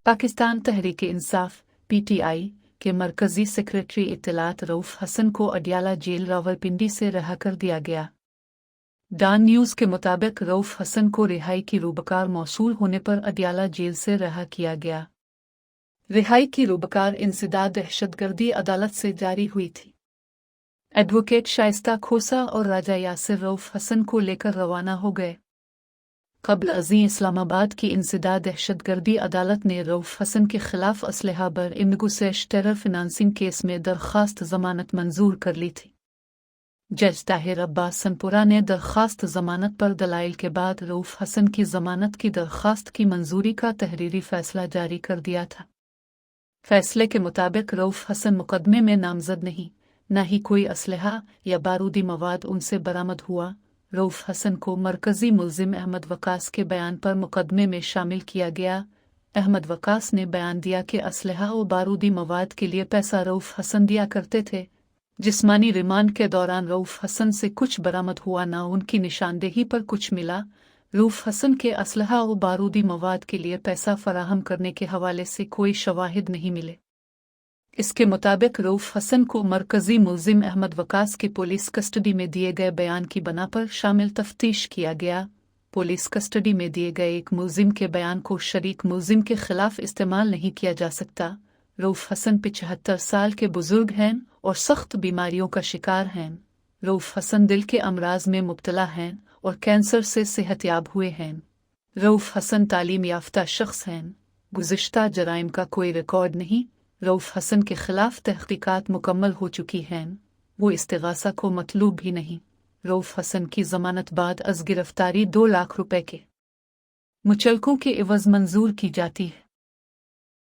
Pakistan Tehreek-e-Insaf (PTI) के मरकजी secretary इत्तलात Rauf Hasan को अडयाला जेल रावलपिंडी से रिहा कर दिया गया। डॉन न्यूज़ के मुताबिक रऊफ हसन को रिहाई की रूबकार मौसूल होने पर अडयाला जेल से रिहा किया गया। रिहाई की रूबकार इंसदाद दहशतगर्दी अदालत से जारी हुई थी। एडवोकेट शाइस्ता खोसा और राजा यासिर रऊफ हसन को लेकर रवाना हो गए। कबल अज़ीं इस्लामाबाद की इंसदाद दहशतगर्दी अदालत ने रऊफ हसन के खिलाफ असलहा बर इमगुसैश टेरर फिनांसिंग केस में दरख्वास्त जमानत मंजूर कर ली थी। जज ताहिर अब्बास सनपुरा ने दरख्वास्त जमानत पर दलाइल के बाद रऊफ हसन की जमानत की दरख्वास्त की मंजूरी का तहरीरी फैसला जारी कर दिया था। फैसले के मुताबिक रऊफ हसन मुकदमे में नामजद नहीं, न ही कोई असलहा या बारूदी मवाद उनसे बरामद हुआ। रऊफ हसन को मरकजी मुल्जिम अहमद वकास के बयान पर मुकदमे में शामिल किया गया। अहमद वकास ने बयान दिया कि असलहा और बारूदी मवाद के लिए पैसा रऊफ हसन दिया करते थे। जिस्मानी रिमांड के दौरान रऊफ हसन से कुछ बरामद हुआ, न उनकी निशानदेही पर कुछ मिला। रऊफ हसन के असलहा और बारूदी मवाद के लिए पैसा फराहम करने के हवाले से कोई शवाहिद नहीं मिले। इसके मुताबिक रऊफ हसन को मरकजी मुल्जिम अहमद वकास के पुलिस कस्टडी में दिए गए बयान की बना पर शामिल तफ्तीश किया गया। पुलिस कस्टडी में दिए गए एक मुल्जिम के बयान को शरीक मुल्जिम के खिलाफ इस्तेमाल नहीं किया जा सकता। रऊफ हसन 75 साल के बुजुर्ग हैं और सख्त बीमारियों का शिकार हैं। रऊफ हसन दिल के अमराज में मुब्तला हैं और कैंसर से सेहतयाब हुए हैं। रऊफ हसन तालीम याफ्ता शख्स हैं। गुज़िश्ता जराइम का कोई रिकॉर्ड नहीं। रऊफ हसन के खिलाफ तहकीकात मुकम्मल हो चुकी हैं। वो इस्तिगासा को मतलूब भी नहीं। रऊफ हसन की जमानत बाद अज गिरफ्तारी 2 लाख रुपए के मुचलकों के एवज मंजूर की जाती है।